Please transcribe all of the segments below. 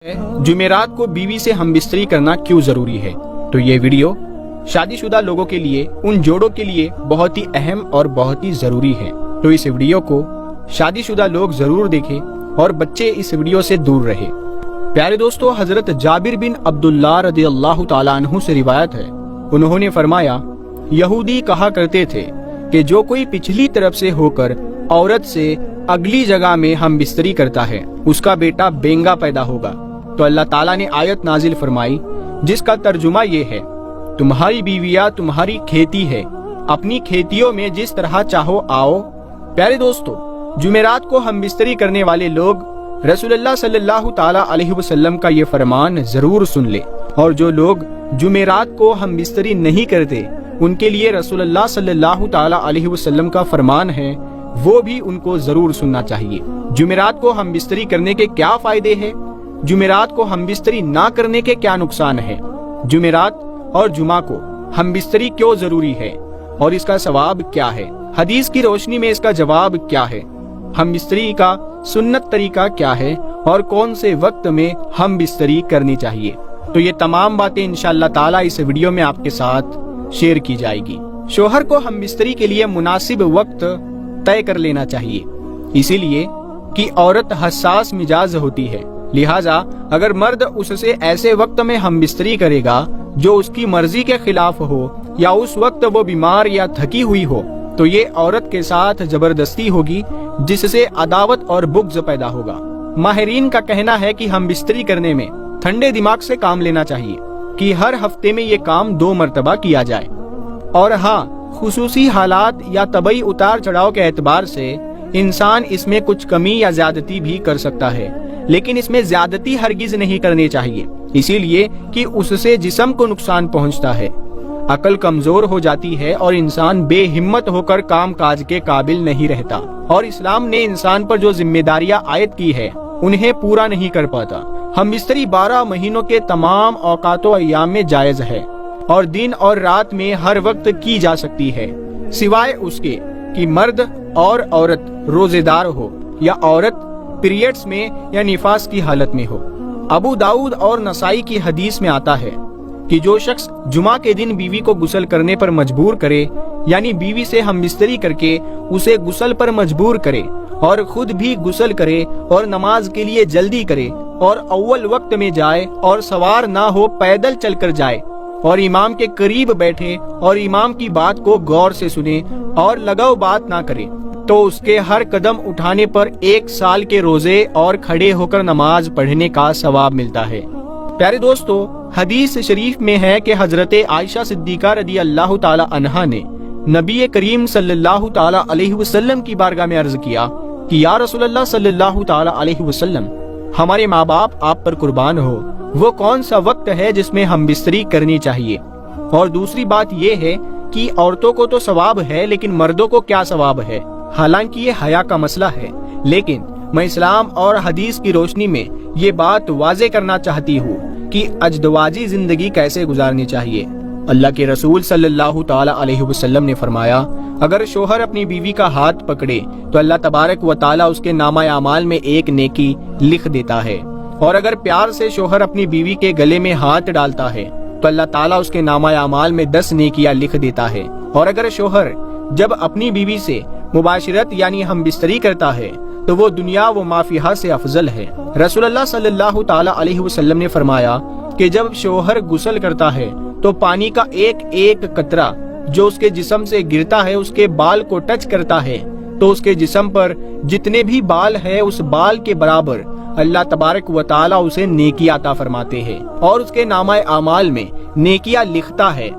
जुमेरात को बीवी से हमबिस्तरी करना क्यों जरूरी है। तो ये वीडियो शादीशुदा लोगों के लिए, उन जोड़ों के लिए बहुत ही अहम और बहुत ही जरूरी है। तो इस वीडियो को शादीशुदा लोग जरूर देखें और बच्चे इस वीडियो से दूर रहे। प्यारे दोस्तों, हजरत जाबिर बिन अब्दुल्लाह रदियल्लाहु ताला अन्हु से रिवायत है, उन्होंने फरमाया, यहूदी कहा करते थे कि जो कोई पिछली तरफ से होकर औरत से अगली जगह में हमबिस्तरी करता है उसका बेटा बेंगा पैदा होगा। तो अल्लाह ताला ने आयत नाजिल फरमाई जिसका तर्जुमा ये है, तुम्हारी बीवियां तुम्हारी खेती है, अपनी खेतियों में जिस तरह चाहो आओ। प्यारे दोस्तों, जुमेरात को हमबिस्तरी करने वाले लोग रसूलुल्लाह सल्लल्लाहु ताला अलैहि वसल्लम का ये फरमान जरूर सुन ले, और जो लोग जुमेरात को हमबिस्तरी नहीं करते उनके लिए रसूलुल्लाह सल्लल्लाहु ताला अलैहि वसल्लम का फरमान है, वो भी उनको जरूर सुनना चाहिए। जुमेरात को हमबिस्तरी करने के क्या फायदे हैं, जुमेरात को हमबिस्तरी ना करने के क्या नुकसान है, जुमेरात और जुमा को हमबिस्तरी क्यों जरूरी है और इसका सवाब क्या है, हदीस की रोशनी में इसका जवाब क्या है, हमबिस्तरी का सुन्नत तरीका क्या है और कौन से वक्त में हमबिस्तरी करनी चाहिए। तो ये तमाम बातें इंशाअल्लाह ताला इस वीडियो में आपके साथ शेयर की जाएगी। शोहर को हमबिस्तरी के लिए मुनासिब वक्त तय कर लेना चाहिए, इसीलिए कि औरत हसास मिजाज होती है, लिहाजा अगर मर्द उससे ऐसे वक्त में हमबिस्तरी करेगा जो उसकी मर्जी के खिलाफ हो या उस वक्त वो बीमार या थकी हुई हो तो ये औरत के साथ जबरदस्ती होगी, जिससे अदावत और बुग़्ज़ पैदा होगा। माहिरीन का कहना है कि हमबिस्तरी करने में ठंडे दिमाग से काम लेना चाहिए कि हर हफ्ते में ये काम 2 मरतबा किया जाए, और हाँ, खुसूसी हालात या तबई उतार चढ़ाव के एतबार से इंसान इसमें कुछ कमी या ज्यादती भी कर सकता है, लेकिन इसमें ज्यादती हरगिज नहीं करनी चाहिए, इसीलिए कि उससे जिस्म को नुकसान पहुंचता है, अकल कमजोर हो जाती है और इंसान बेहिम्मत होकर काम काज के काबिल नहीं रहता, और इस्लाम ने इंसान पर जो जिम्मेदारियां आयद की है उन्हें पूरा नहीं कर पाता। हमबिस्तरी 12 महीनों के तमाम औकातो अय्याम में जायज है और दिन और रात में हर वक्त की जा सकती है, सिवाय उसके कि मर्द और औरत रोजेदार हो या औरत पीरियड्स में या निफास की हालत में हो। अबू दाऊद और नसाई की हदीस में आता है कि जो शख्स जुमा के दिन बीवी को गुस्ल करने पर मजबूर करे, यानी बीवी से हमबिस्तरी करके उसे गुस्ल पर मजबूर करे और खुद भी गुस्ल करे और नमाज के लिए जल्दी करे और अव्वल वक्त में जाए और सवार ना हो पैदल चलकर जाए और इमाम के करीब बैठे और इमाम की बात को गौर से सुने और लगाव बात ना करे, तो उसके हर कदम उठाने पर 1 साल के रोजे और खड़े होकर नमाज पढ़ने का सवाब मिलता है। प्यारे दोस्तों, हदीस शरीफ में है कि हजरत आयशा सिद्दीका रदियल्लाहु ताला अन्हा ने नबी करीम सल्लल्लाहु ताला अलैहि वसल्लम की बारगाह में अर्ज किया कि या रसूलल्लाह सल्लल्लाहु ताला अलैहि वसल्लम, हमारे माँ बाप आप पर कुर्बान हो, वो कौन सा वक्त है जिसमें हमबिस्तरी करनी चाहिए। और दूसरी बात ये है कि औरतों को तो सवाब है, लेकिन मर्दों को क्या सवाब है। हालांकि ये हया का मसला है, लेकिन मैं इस्लाम और हदीस की रोशनी में ये बात वाजे करना चाहती हूँ कि अजदवाजी जिंदगी कैसे गुजारनी चाहिए। अल्लाह के रसूल सल्लल्लाहु ताला अलैहि वसल्लम ने फरमाया, अगर शोहर अपनी बीवी का हाथ पकड़े तो अल्लाह तबारक व ताला उसके नामा अमाल में 1 नेकी लिख देता है, और अगर प्यार से शोहर अपनी बीवी के गले में हाथ डालता है तो अल्लाह ताला उसके नामा अमाल में 10 नेकियां लिख देता है, और अगर शोहर जब अपनी बीवी से मुबाशिरत यानी हमबिस्तरी करता है तो वो दुनिया व माफिया से अफजल है। रसूलुल्लाह सल्लल्लाहु ताला अलैहि वसल्लम ने फरमाया कि जब शोहर गुस्ल करता है तो पानी का एक कतरा जो उसके जिस्म से गिरता है उसके बाल को टच करता है तो उसके जिस्म पर जितने भी बाल है उस बाल के बराबर अल्लाह तबारक व ताला उसे नेकियां अता फरमाते हैं, और उसके नामाए आमाल में नेकियां लिखता है,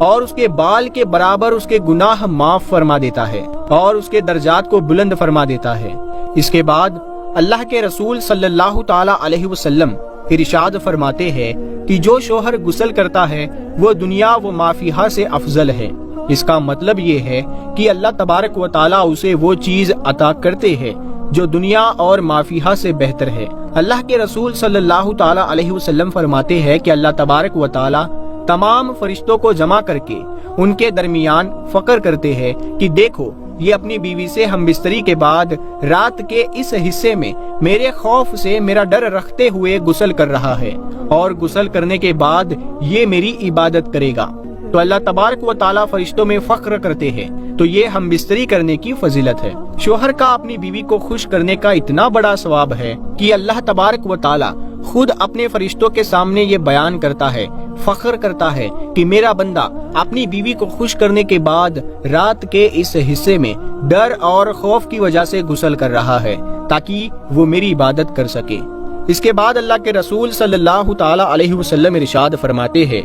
और उसके बाल के बराबर उसके गुनाह माफ फरमा देता है और उसके दर्जात को बुलंद फरमा देता है। इसके बाद अल्लाह के रसूल सल्लल्लाहु ताला अलैहि वसल्लम इरशाद फरमाते हैं कि जो शोहर गुस्ल करता है वो दुनिया व माफिया से अफजल है। इसका मतलब ये है कि अल्लाह तबारक व ताला उसे वो चीज अता करते हैं जो दुनिया और माफिया से बेहतर है। अल्लाह के रसूल सल्लल्लाहु ताला अलैहि वसल्लम फरमाते हैं कि अल्लाह तबारक व ताला तमाम फरिश्तों को जमा करके उनके दरमियान फक्र करते हैं कि देखो یہ اپنی بیوی سے ہم بستری کے بعد رات کے اس حصے میں میرے خوف سے میرا ڈر رکھتے ہوئے غسل کر رہا ہے، اور غسل کرنے کے بعد یہ میری عبادت کرے گا، تو اللہ تبارک و تعالیٰ فرشتوں میں فخر کرتے ہیں۔ تو یہ ہم بستری کرنے کی فضیلت ہے۔ شوہر کا اپنی بیوی کو خوش کرنے کا اتنا بڑا ثواب ہے کہ اللہ تبارک و تعالیٰ خود اپنے فرشتوں کے سامنے یہ بیان کرتا ہے، فخر کرتا ہے کہ میرا بندہ اپنی بیوی کو خوش کرنے کے بعد رات کے اس حصے میں ڈر اور خوف کی وجہ سے غسل کر رہا ہے تاکہ وہ میری عبادت کر سکے۔ اس کے بعد اللہ کے رسول صلی اللہ تعالی علیہ وسلم ارشاد فرماتے ہیں،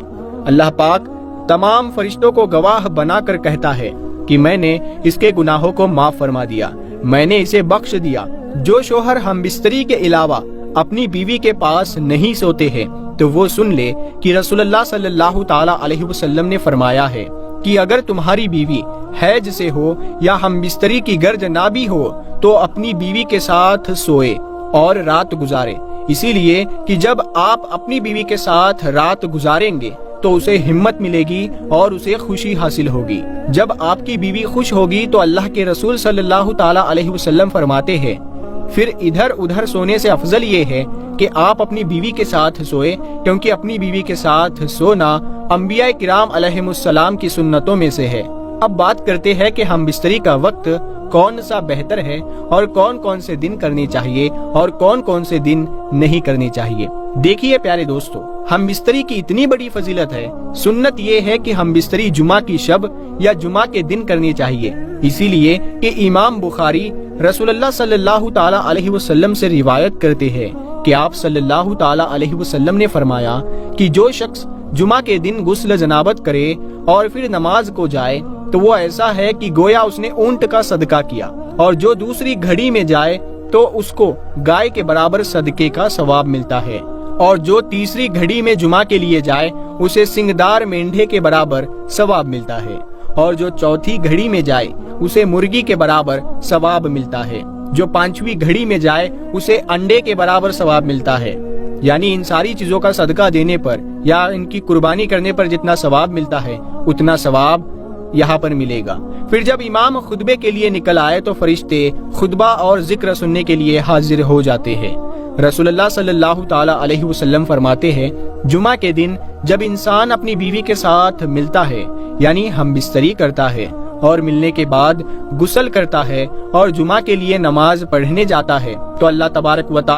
اللہ پاک تمام فرشتوں کو گواہ بنا کر کہتا ہے کہ میں نے اس کے گناہوں کو معاف فرما دیا، میں نے اسے بخش دیا۔ جو شوہر ہم بستری کے علاوہ اپنی بیوی کے پاس نہیں سوتے ہیں تو وہ سن لے کہ رسول اللہ صلی اللہ تعالی علیہ وسلم نے فرمایا ہے کہ اگر تمہاری بیوی حیض سے ہو یا ہم بستری کی گرج نہ بھی ہو تو اپنی بیوی کے ساتھ سوئے اور رات گزارے، اسی لیے کہ جب آپ اپنی بیوی کے ساتھ رات گزاریں گے تو اسے ہمت ملے گی اور اسے خوشی حاصل ہوگی۔ جب آپ کی بیوی خوش ہوگی تو اللہ کے رسول صلی اللہ تعالی علیہ وسلم فرماتے ہیں پھر ادھر ادھر سونے سے افضل یہ ہے کہ آپ اپنی بیوی کے ساتھ سوئے، کیونکہ اپنی بیوی کے ساتھ سونا انبیاء کرام علیہم السلام کی سنتوں میں سے ہے۔ اب بات کرتے ہیں کہ ہم بستری کا وقت کون سا بہتر ہے اور کون کون سے دن کرنی چاہیے اور کون کون سے دن نہیں کرنی چاہیے۔ دیکھیے پیارے دوستو، ہم بستری کی اتنی بڑی فضیلت ہے۔ سنت یہ ہے کہ ہم بستری جمعہ کی شب یا جمعہ کے دن کرنی چاہیے، اسی لیے کہ امام بخاری رسول اللہ صلی اللہ تعالی علیہ وسلم سے روایت کرتے ہیں کہ آپ صلی اللہ تعالی علیہ وسلم نے فرمایا کہ جو شخص جمعہ کے دن غسل جنابت کرے اور پھر نماز کو جائے تو وہ ایسا ہے کہ گویا اس نے اونٹ کا صدقہ کیا، اور جو دوسری گھڑی میں جائے تو اس کو گائے کے برابر صدقے کا ثواب ملتا ہے، اور جو تیسری گھڑی میں جمعہ کے لیے جائے اسے سنگدار مینڈھے کے برابر ثواب ملتا ہے، اور جو چوتھی گھڑی میں جائے اسے مرغی کے برابر ثواب ملتا ہے، جو پانچویں گھڑی میں جائے اسے انڈے کے برابر ثواب ملتا ہے۔ یعنی ان ساری چیزوں کا صدقہ دینے پر یا ان کی قربانی کرنے پر جتنا ثواب ملتا ہے اتنا ثواب یہاں پر ملے گا۔ پھر جب امام خطبے کے لیے نکل آئے تو فرشتے خطبہ اور ذکر سننے کے لیے حاضر ہو جاتے ہیں۔ رسول اللہ صلی اللہ تعالی علیہ وسلم فرماتے ہیں، جمعہ کے دن جب انسان اپنی بیوی کے ساتھ ملتا ہے یعنی ہم بستری کرتا ہے اور ملنے کے بعد غسل کرتا ہے اور جمعہ کے لیے نماز پڑھنے جاتا ہے تو اللہ تبارک و تعالی